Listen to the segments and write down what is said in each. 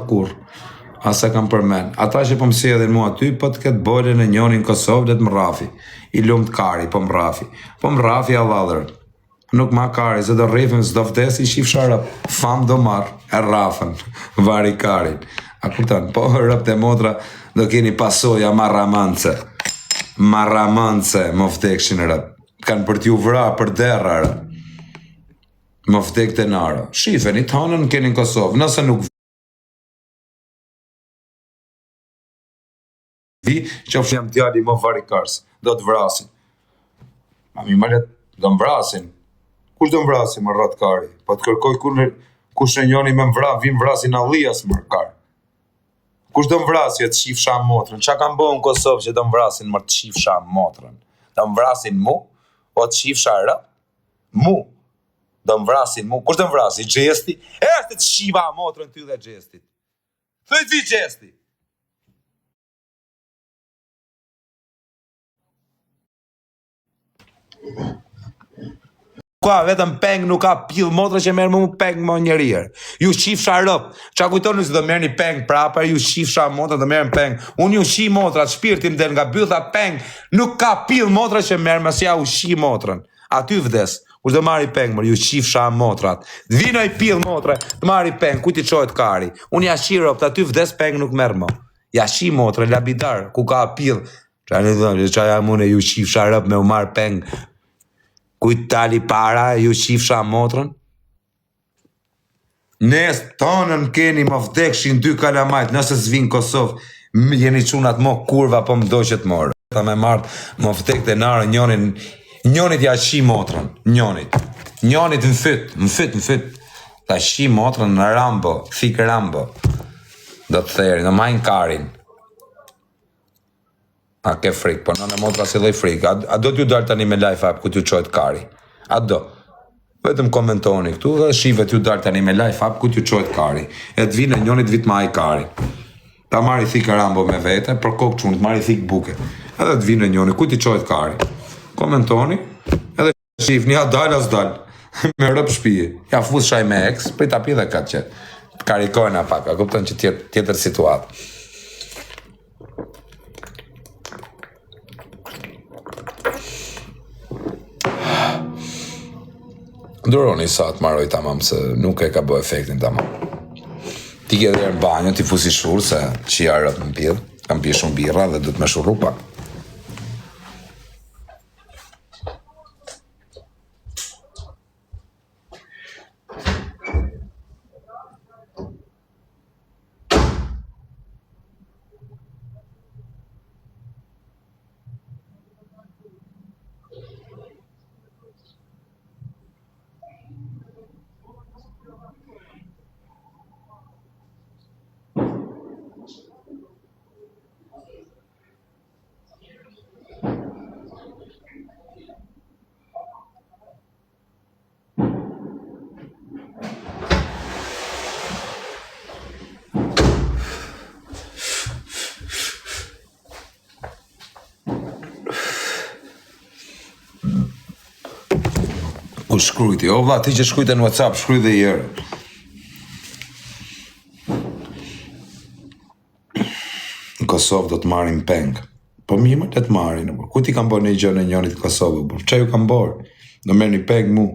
kur, asa kam përmen. Ata që po më sjellin mua aty, po të ketë bole në njonin Kosovë, dhe të më rafi. I lumt kari, po më rafi. Po më rafi alladër. Nuk ma kari, se do rrifën, s'do vdesi, shif sharap. Fam do marë, e rafën, vari karin. A kuptan, po rëp të motra, do keni pasoja marramance. Marramance, më vdekshin rëp. Kanë për t'ju vra për derra rëp. Më vdek të nara. Shifeni, të hanën keni në Kosovë, nëse nuk vi, që ofë jam djali më varikars, do të vrasin. Mami malet, do më vrasin. Kush do më vrasin, më ratë kari? Po të kërkoj kush në njoni me më vra, vim vrasin Allias më kari. Kush do më vrasin e të shif sham motrën? Qa kam bo në Kosovë që do më vrasin më të shif sham motrën? Do më vrasin mu, o të shif shara? Mu. Do më vrasin mu. Kush do më vrasin? Gjesti? E të shiva motrën ty dhe gjestit. Thëj ti gjesti. Ka vetëm peng nuk ka pill motra që merr më peng më njerëjer. Ju shifsha rëp. Qa kujtoni se do merrni peng prapë, ju shifsha motra do merrni peng. Unë ju shi motra, shpirtim del nga bylla peng. Nuk ka pill motra që merr më ja u shi motrën. Aty vdes. Kush do marri peng, ju shifsha motrat. Vinoj pill motra, të marri peng, ku ti çohet kari. Unë ja shi rëp, aty vdes peng nuk merr më. Ja shi motra, labidar, ku ka pill. Qa jam unë ju shifsha rëp me u marr peng. Kujt tali para, ju shifsha motrën? Nes tonën keni më vdekshin 2 kalamajt, nëse s'vin Kosovë, jeni qunat mo kurva, po më do që të morë. Ta me martë, më vdek të narë, njonit ja shi motrën, njonit në fyt, ta shi motrën në Rambo, thik Rambo, do të theri, në majnë karin. A ke frik, po nënë motra si dhej frik. A do t'ju dalë tani me life app ku t'ju qojtë kari? A do? Vetëm komentoni këtu dhe shive t'ju dalë tani me life app ku t'ju qojtë kari. E t'vinë e njonit vit ma i kari. Ta marri thik Rambo me vete, për kokë qunit, marri thik buke. Edhe t'vinë e njonit, ku t'i qojtë kari? Komentoni, edhe shifni, a dalë as dalë. Me rëp shpije. Ja fus shaj me ex, për t'a pi dhe ka qëtë. T'karikojnë a pak, a kuptën që tjetër situatë. Duroni sa të marroj tamam se nuk e ka bë efektin tamam. Ti ke dhe në banjo, ti fusi shurë se që ja rëp në pjedh, kam pi shumë birra dhe du të me shurru pak. Ku shkrujti? O vla, ti që shkrujte në WhatsApp, shkruj dhe jërë. Në Kosovë do të marim peng. Po mi më të marin. Ku ti kam bërë një gjë në njonit Kosovë? Qa ju kam bërë? Do merë një peng mu.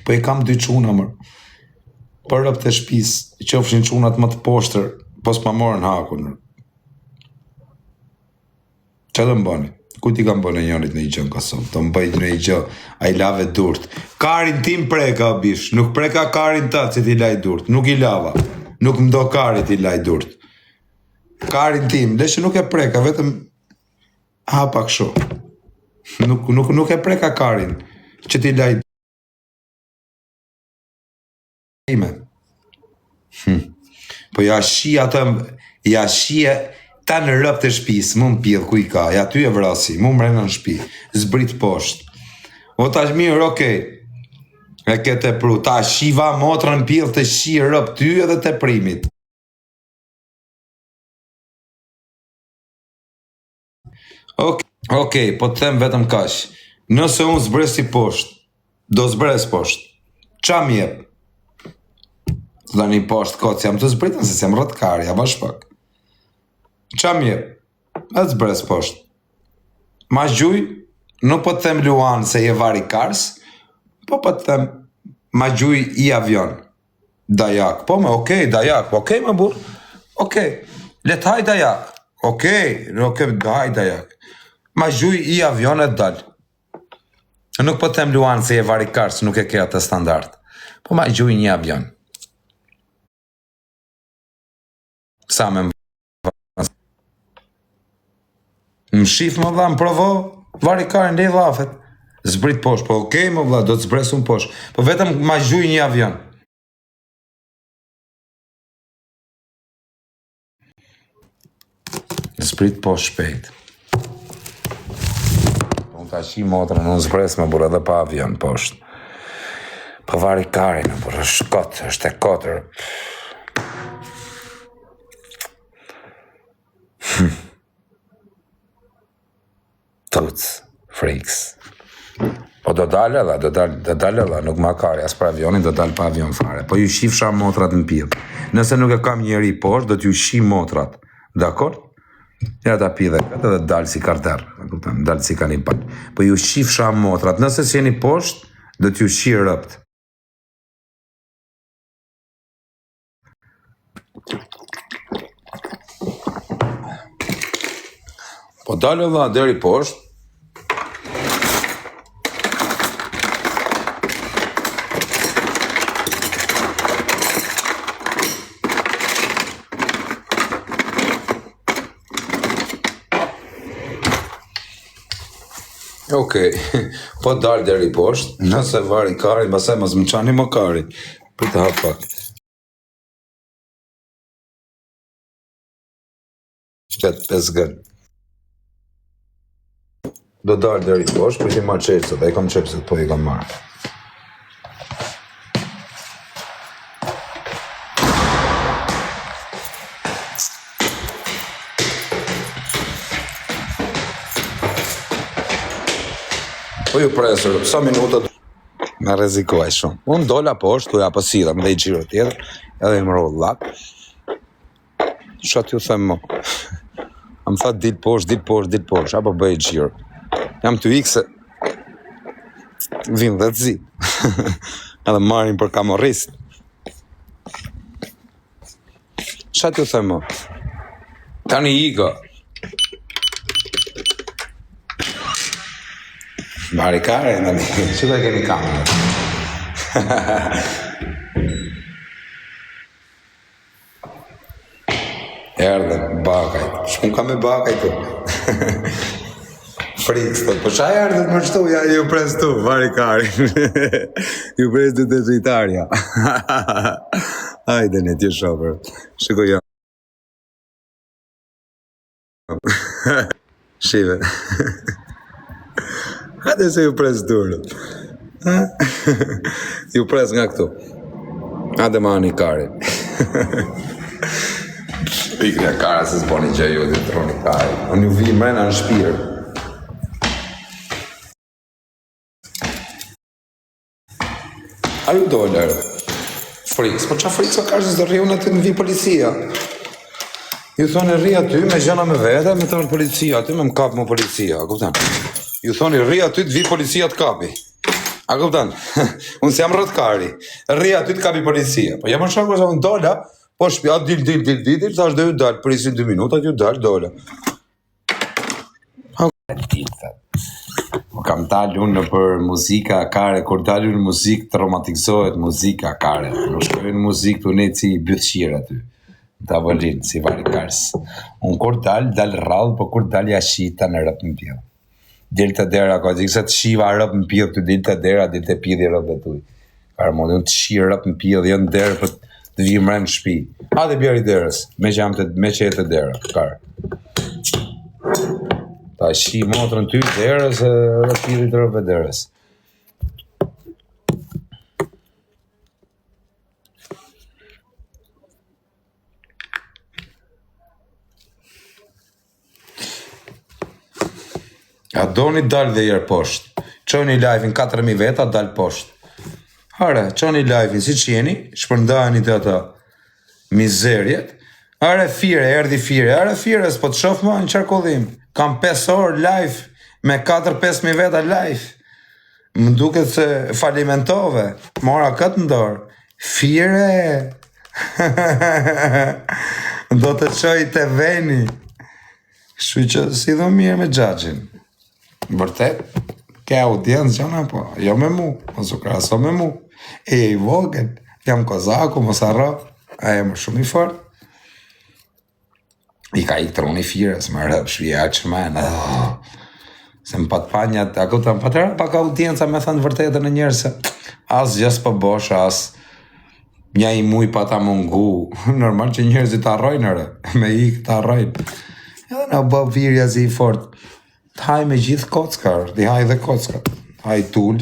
Po i kam 2 quna mërë. Për rëp të shpis, që ofshin qunat më të poshtër, po s'ma morën hakun. Qa do më bëni? Ku ti kam bërë në njonit në i gjë në Kosovë? Do më bëjt në i gjë, a i lave durt. Karin tim preka, bish. Nuk preka karin ta që ti laj durt. Nuk i lava. Nuk më do karit i laj durt. Karin tim, leshe nuk e preka, vetëm hapa kësho. Nuk e preka karin që ti laj ime. Po ja shi atëm, ja shi e ta në rëp të shpis, më më pjedh ku i ka, ja ty e vrasi, më më rena në shpi, zbrit poshtë. O ta është mirë, okej, e kete pru, ta shiva motrën pjedh të shi rëp ty edhe të primit. Okej, po të them vetëm kash, nëse unë zbresi poshtë, do zbres poshtë, qa mjep? Të da një poshtë kotë, jam të zbritën se jam rëtkari, ja bash pak. Qa mirë, e të zbres poshtë. Ma gjuj, nuk po të them Luan se je vari kars, po të them ma gjuj i avion. Dajak, po me okej, dajak, okej me burë, okej, let haj dajak, okej, haj dajak. Ma gjuj i avion e dalë. Nuk po të them Luan se je vari kars, nuk e ke atë standart, po ma gjuj një avion. Sa me më shif më dha, më provo, vari karë ndej dhafet. Zbrit poshtë, po okej më vla, do të zbres unë poshtë. Po vetëm ma gjuj një avion. Zbrit poshtë shpejt. Unë ta shi motrën, unë zbres më burë edhe pa avion poshtë. Po vari karë në burë, është kotë, është e kotër. Tuts, friks. Po do dalë edhe, nuk ma kari, as për avionin, do dalë pa avion fare. Po ju shifsha motrat në pidhë. Nëse nuk e kam njeri poshtë, do t'ju shi motrat. Dakor? Ja ta pidhe këtë edhe dalë si karter. Dalë si kanipal. Po ju shifsha motrat. Nëse si jeni poshtë, do t'ju shi rëpt. Po dalë edhe deri poshtë. Okej, po dalë deri poshtë, nëse vari kari, basaj mos më qani më kari. Për të hap pak. Shtet 5 gërë. Do dalë deri poshtë, për ti marrë qepsët, e kam qepsët, po i kam marrë. Po ju presër, sa minutët me rezikuaj shumë. Unë dola poshtë, tuja po sida, me dhe i gjiro tjetër, edhe i më rollë lak. Shatë ju them mo. A më tha dit poshtë, apo bëj gjiro. Jam të ikë se vinë dhe të zi. Edhe marin për kamorist. Shatë ju them mo. Tani iko. Vari kare, në një, që da keni kamerë? Erdhe, bakajt, shkun ka me bakajt tu. Friks, të, po qa erdhe të më qëtu, ja ju pres tu, vari kare. Ju pres tu të dritarja. Hajde në tje shopër, shiko jam. Shive. Hajde se ju pres durët. Ju pres nga këtu. Hajde ma një kari. Pikri a kara se s'boni gjë ju dhe të roni kari. Unë ju vi mrena në shpirë. A ju dojnë erë? Friks, po qa friks o kashës dhe rriu në të në vi policia? Ju thonë rri aty me gjëna me vete, me të në policia, aty me më kapë më policia, kuptan? Ju thoni, rri aty të vi policia të kapi. A kuptan? Unë si jam rëtkari. Rri aty të kapi policia. Po jam në shako se unë dola, po shpja, dil, thash dhe ju dalë, prisin 2 minutat, ju dalë, dola. Po kam talë unë në për muzika kare, kur dalë unë muzikë të romantikzohet muzika kare. Nuk shkojnë muzikë të unë si bëthshirë aty. Në tavolinë, si vari kars. Unë kur dalë rrallë, po kur dalë jashita në rëpë në pjellë. Dilë të dera, ka gjithë se të shiva rëpë në pjellë, të dilë të dera, dilë të pjellë i rëpë dhe tuj. Karë modi, unë të shi rëpë në pjellë, jënë derë për të vijë mre në shpi. Ha dhe bjerë i derës, me që e të dera, karë. Ta shi motrën ty derës, dhe pjellë i të rëpë derës. A doni dalë dhe jërë poshtë. Qojnë i live-in 4.000 veta, dalë poshtë. Are, qoni live-in, si që jeni, shpërndajni të ata mizerjet. Are fire, erdi fire. Are fire, s'po të shof ma në qarkollim. Kam 5 orë live, me 4-5 veta live. Më duket se falimentove, mora këtë ndorë. Fire! Do të qoj të veni. Shu që si do mirë me gjaqin. Bërtet, ke audiencë gjana po, jo me mu, mos u kraso me mu. E i vogën, jam kozaku, mos arro, a e më shumë i fort. I ka i troni fire, së më rëpë shvija që menë. Se më pat panjat, a këta më patera pak audienca me thënë vërtetën e njerë se as gjes për bosh, as nja i muj pa ta mungu. Normal që njerëzit të arrojnë rë, me i këtë arrojnë. Edhe në bë virja zi i fort. Të haj me gjithë kockar, të haj dhe kockar. Haj tull.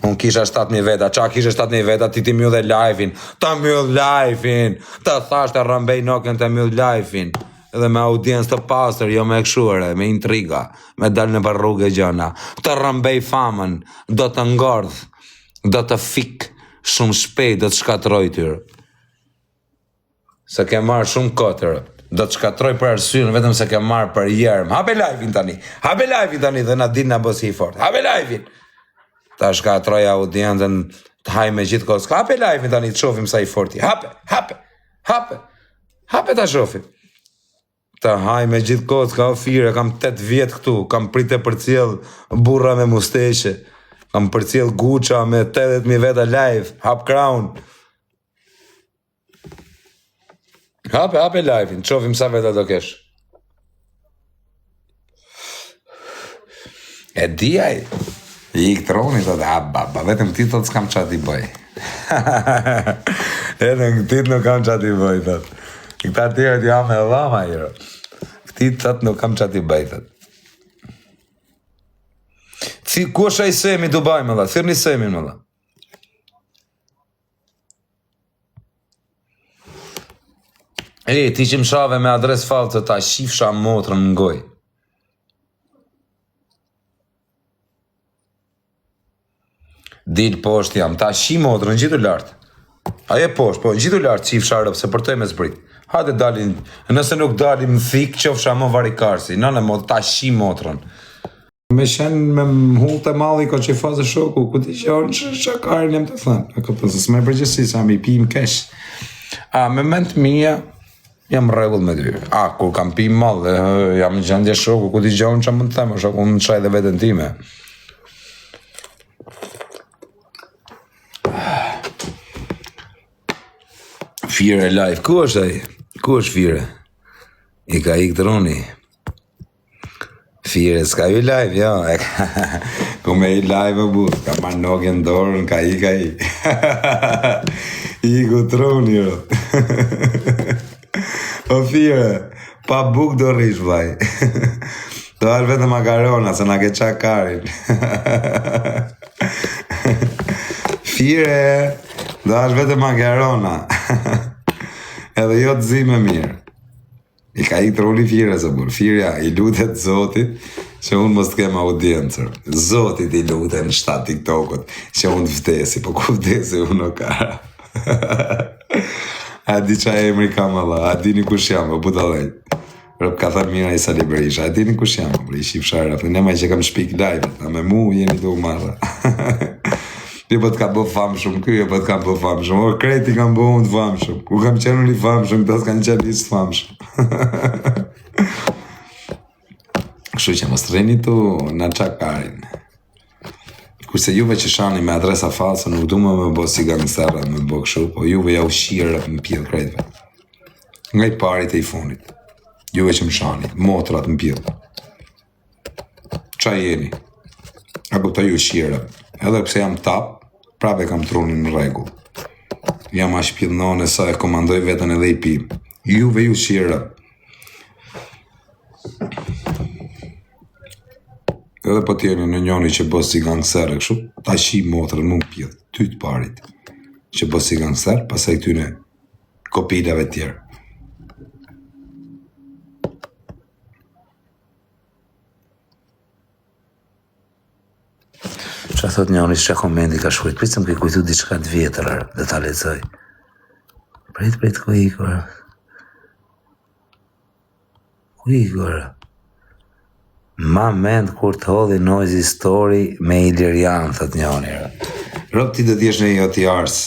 Unë kisha 7.000 veta, qa kisha 7.000 veta, ti mjë dhe live-in. Ta mjë live-in. Ta thash të rëmbej noken të mjë live-in. Edhe me audiencë të pasër, jo me këshuare, me intriga, me dalë në për rrugë e gjana. Të rëmbej famën, do të ngordh, do të fik, shumë shpejt, do të shkatroj tyre. Se ke marrë shumë kotër, do të shkatroj për arsyën, vetëm se ke marrë për jermë. Hape live-in tani, dhe na din në bësi i fort. Hape live-in! Ta shkatroj audiencën, të haj me gjithë kosë. Hape live-in tani, të shofim sa i forti. Hape ta shofim. Ta haj me gjithë kosë, ka o fire, kam 8 vjetë këtu, kam prite për cilë burra me musteshe, kam për cilë guqa me 80.000 veta live, hap crown. Hape live-in, qofim sa veta do kesh. E dijaj, i këtë troni të dhe, baba, vetëm ti të s'kam qatë i bëj. E në këtit nuk kam qatë i bëj, thot. Këta tjere t'ja me dhama, jero. Këtit thot nuk kam qatë i bëj, thot. Ku është a i Semi Dubai, më dha? Thirni Semi, më dha. E, ti që më shave me adres falë ta shifsha motrën në goj. Dilë poshtë jam, ta shi motrën, në gjithu lartë. Aje poshtë, po, në gjithu lartë shifsha rëpë, se për të e me zbrit. Hajde dalin, nëse nuk dalim thik, qofsha më varikarsi. Në mod, ta shi motrën. Me shenë me hullë të malli ko që i fazë shoku, ku ti që orë në shakarin jem të thënë. A këtë se s'me përgjësi, sa mi pim kesh. A, me mend mija, jam regull me dy. A, kur kam pim malli, jam në gjendje shoku, ku ti që orë në që mund të themë, shoku në qaj dhe vetën time. Fire live, ku është ai? Ku është Fire? I ka ik droni. Fire, s'ka ju live, jo. Ku me i live o bu, ka marrë nogën dorën, ka i. I ku droni, jo. O Fire, pa buk do rish, vaj. Do alë vetë makarona, se na ke qa karin. Fire, do alë vetë makarona. Edhe jo të zi me mirë. I ka i troli Fire se burë. Firja i lutet Zotit që unë mos të kem audiencër. Zotit i lutet në 7 TikTokot që unë të vdesi, po ku vdesi unë o kara. A di qa emri kam Allah, a di një kush jam, o buta dhej. Rëp ka thërë mira i Sali Berisha, a di një kush jam, i shifshara, për nema që kam shpik live, a me mu jeni du marra. Ti po t'ka bo famë shumë, kjo po t'ka bo famë shumë, o kreti kam bo unë të famë shumë, ku kam qenë unë i famë shumë, këta s'kanë qenë i së famë shumë. Kështu që mos të reni tu në qakarin. Kurse juve që shani me adresa false, nuk du me bo si gangstera me bo kështu, po juve ja u shirë më pjellë krejtve. Nga i parit e i funit. Juve që më shani, motrat më pjellë. Qa jeni? Ako të ju shirë. Edhe pse jam tap, prape kam trunin në regull. Jam a shpillnone sa e komandoj vetën edhe i pim. Juve ju shira. Edhe po tjeni në njoni që bës si gangster, kështu, ta shi motrën më pjellë, ty të parit. Që bës si gangster, pasaj këtyne kopilave tjerë. Qa thot njëri që komenti ka shkujt, pritëm ke kujtu diçka të vjetër, dhe ta lexoj. Prit, ku ikur? Ku ikur? Ma mend kur të hodhi Noisy Story me Ilirian, thot njëri. Rob ti do t'jesh në joti ars.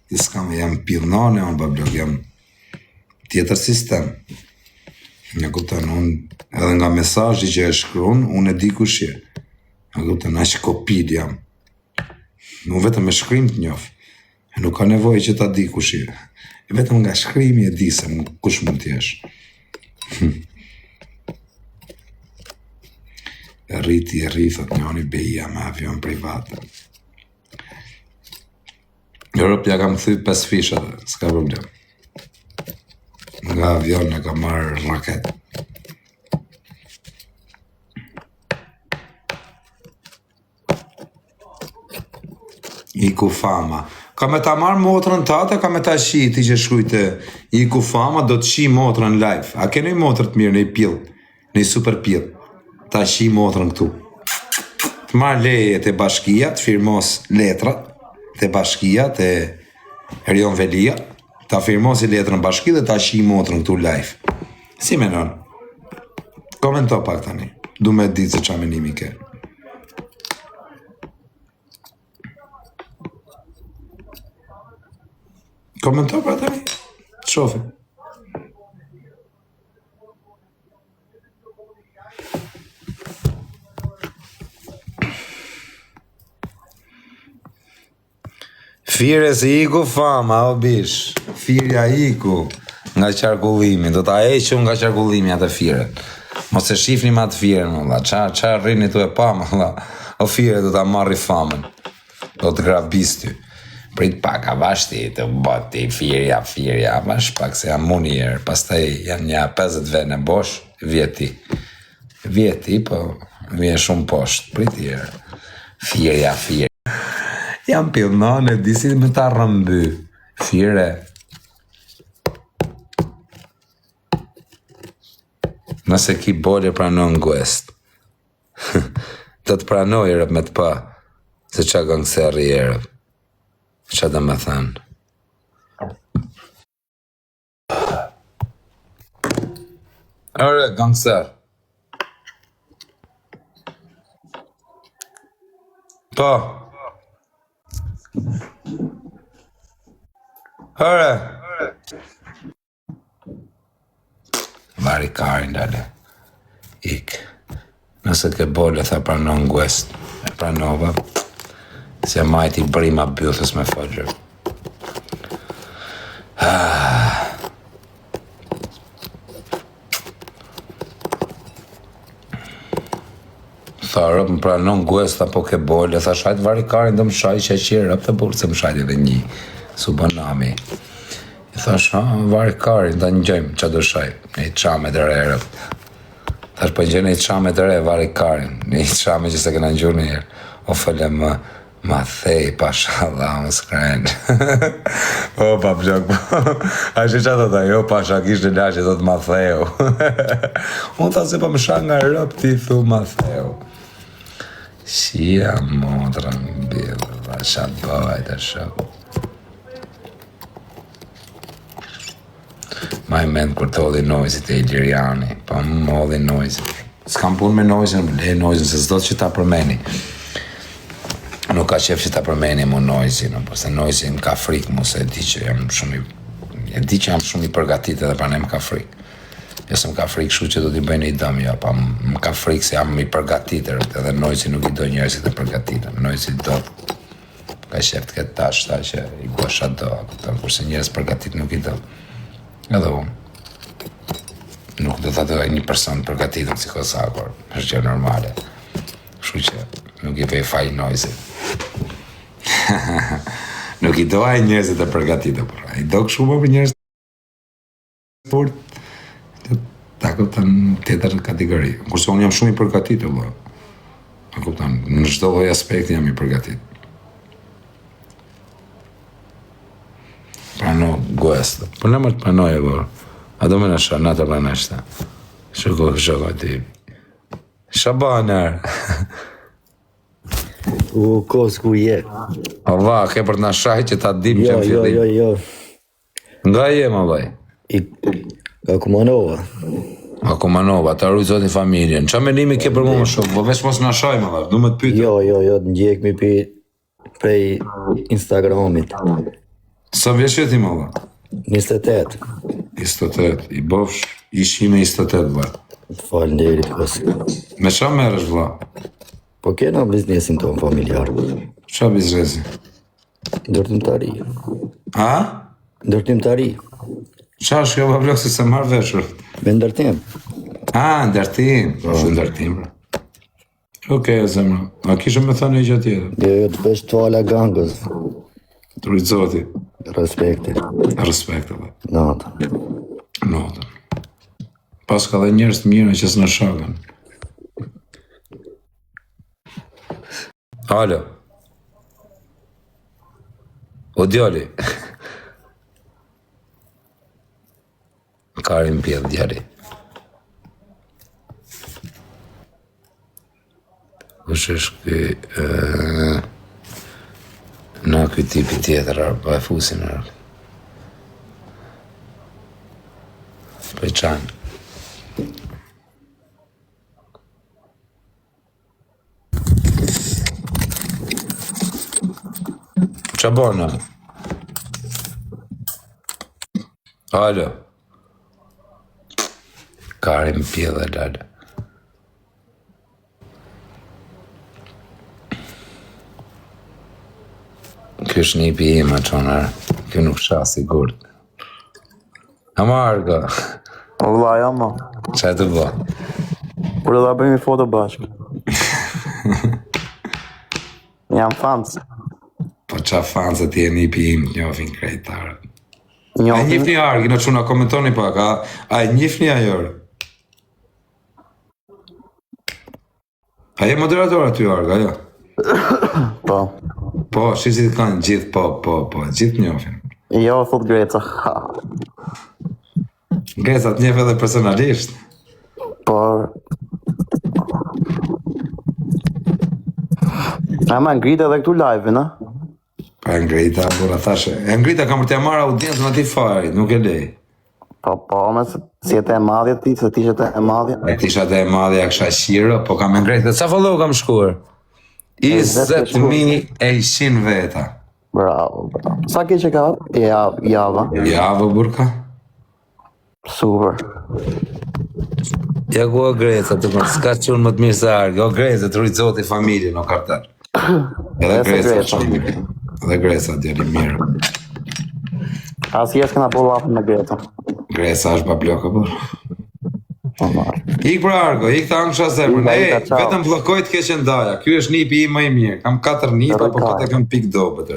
Ti s'kam, jam pillnone, unë bablok, jam tjetër sistem. Në kupton, unë edhe nga mesazhi që e shkruan, unë e di kush je. Në kupton, aq kopid jam. Nuk vetëm me shkrim të njoh. Nuk ka nevojë që ta di kush je. Vetëm nga shkrimi e di se kush mund të jesh. Rriti, thot njëri beja me avion privat. Europë ja kam thyr 5 fisha, s'ka problem. Nga avion e ka marrë raket. Iku fama. Ka me ta marrë motrën tate, ka me ta shi, ti që shkujte Iku fama, do të shi motrën live. A ke një motrë të mirë, një pill, një super pill. Ta shi motrën këtu. Të marrë leje të bashkia, të firmos letrat, të bashkia, të Erion Velia, ta firmosi letrën bashki dhe ta shi motrën këtu live. Si menon? Komento pak tani. Du me ditë se qa menimi ke. Komento pak tani. Shofi. Fire si iku fama, o bish. Firja iku nga qarkullimi. Do ta eqëm nga qarkullimi atë firet. Mos e shifni ma të firen, mëlla. Qa rrini tu e pa, mëlla. O fire do ta marri famën. Do të grabis ty. Prit pak, a vashti të boti, firja. Vash pak se jam muni jerë. Pastaj janë një 50 vene bosh, vjeti. Vjeti, po vjen shumë poshtë. Prit jerë. Firja. Jam pillnone, disi me ta rëmby. Fire. Nëse ki bolje pranon guest. Do të pranoj rëp me të pa. Se qa gangëseri rëp. Qa dhe me thanë. Ore, gangëser. Po. Ore. Vari karin dale. Ik. Nëse ke bole, tha pranon guest. E pranova. Se majti brima bythës me fëgjër. Tha rëp më pranon guest apo ke bole. Tha shajt vari karin dhe më shajt që e qirë rëp të burë se më shajt edhe një. Su banami. I thash, vari karin, da njëjmë që do shaj, një qame të re rëp. Thash, po njëjmë një qame të re, vari karin, një qame që se këna njërë njërë. O fële ma thej, pasha, dha, më skrenë. O, pa plok, po. A që që të jo, pasha, kishtë në lashe, do të ma thejë. Unë tha se pa më shak nga rëp, ti thu ma thejë. Shia motrën, bilë, dha, shabaj të shok. Ma i mend kur të hodhi Noisy e Iliriani, pa më hodhi Noisy. S'kam pun me Noisy, le Noisy, se s'do që ta përmeni. Nuk ka qef që ta përmeni mu Noisy, përse Noisy më ka frikë mu, se e di që jam shumë i përgatit edhe pra ne më ka frikë. Jo se më ka frikë shu që do t'i bëjnë i dëm, jo, pa më ka frikë se jam i përgatit edhe Noisy nuk i do njerëzit e përgatitëm. Noisy do ka qef të këtë tashta që i gosha do, kurse njerëz përgatit nuk i do. Edhe unë. Nuk do të dojë një person përgatitëm si kosakur, është gjë normale. Kështu që nuk i bëj faj Noisy. Nuk i do aj njerëzit e përgatitëm, por i do kështu më për njerëzit por ta kupton tjetër kategori. Kurse unë jam shumë i përgatitur, vëlla. Ta kupton, në çdo lloj aspekti jam i përgatitur. Prano guest. Po në më të pranoj e bërë. A do me në shë, në të pranashta. Shoko ti. Shabaner. s'ku je. Allah, ke për të na shaj që ta dim që Jo, në fillim. jo. Nga je, më vaj? Akumanova. Akumanova, ta rujë zotin familjen. Qa menimi ke për mu më shumë? Po veç mos na shaj, më vaj, du me të pyta. Jo, të ndjekmi prej Instagramit. Sa vjeç je ti, më vaj? 28. 28, i bofsh, ishi me 28, vaj. Të falë nderit, pos. Me qa merësh, vla? Po kena biznesin tonë familjar. Qa bizrezi? Ndërtimtari. A? Ndërtimtari. Qa është kjo bablok se se marrë veshër? Me ndërtim. A, ndërtim. Është ndërtim, bra. Okej, zemra. A kishe me thënë një gjatë tjetër? Jo, të vesh të ala gangës. Të rujtë zoti. Respekte. Respekt, edhe. Nata. Notën. Pas ka dhe njerës të mirë që s'në shakën. Alo. O djali. Karin pjedh djali. Kush është këj... Na këj tipi tjetër, pa e fusin, për qanë. Qa bona? Alo. Karim pjedhe lale. Kjo është një pi ima qonër. Kjo nuk shah sigurt. Amarga. O vla, jam ma. Qa e të bë? Kur edhe bëjmë i foto bashkë. Jam fans. Po qa fansët ti e një pi im njofin krejtarë. A Njofin. njifni Argi, në quna komentoni pak, a njifni ajore? A je moderator aty Arga, jo? Po. Po, shizit kanë gjithë, po, gjithë njofin. Jo, thot Greca. Ha. Grecat njef edhe personalisht. Por... A ma ngritë edhe këtu live, na? Pa e ngrita, bura thashe. E ngrita kam për t'ja marrë audiencën ati farit, nuk e lej. Po, me si e te e madhja ti, se ti që te e madhja. E tisha të e madhja kësha shiro, po kam e ngrejtë. Sa follow kam shkuar? 20.100 veta. Bravo. Sa ke që ka? Java. Javë, burka? Super. Ja ku o Greca, të kënë, s'ka qunë më të mirë se Argi. O Greca, të rujtë zoti familjen, o kartar. Edhe Greca shumë mirë. Edhe Greca, djeli mirë. As jesh këna po lapën me Greca. Greca është bablokë, bur. Ik për Argo, ik të angësha zemrën. Vetëm blokoj të keqen daja. Ky është nipi i më i mirë. Kam 4 nipa, po këta kam pik dobet.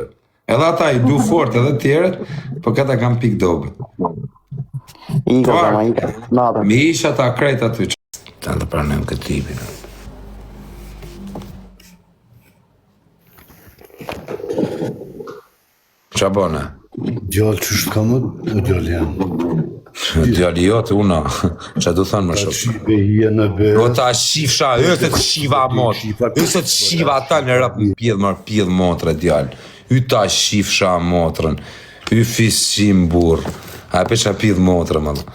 Edhe ata i du fort edhe tjeret, po këta kam pik dobet. Ika. Nada. Mi isha ta krejt aty. Ta të pranem këtë tipin. Qa bona? Gjallë që shtë kamë, o gjallë janë. Djali jote, una, që du thënë më shumë. Shive hije në be... Jo ta shifsha, jo se të shiva mot, jo se të shiva ata në rap në pjedh motre djallë. Jo ta shifsha motrën, jo fisim burë, a pesha pjedh motre më dhe.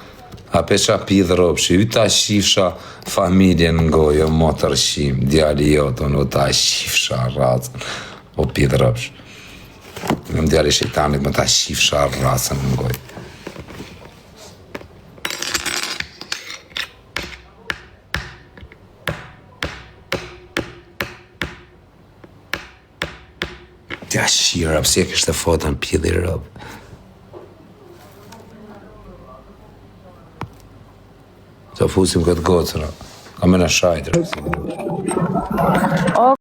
A pesha pjedh ropshi, jo ta shifsha familjen në gojë, motër shim, djali jote, jo ta shifsha racën, o pjedh ropshi. Në djali shejtanit më ta shifsha racën në gojë. Tja shira, pëse e kështë e fotën pjedhi rëbë. Të fusim këtë gocëra, ka me në shajtër.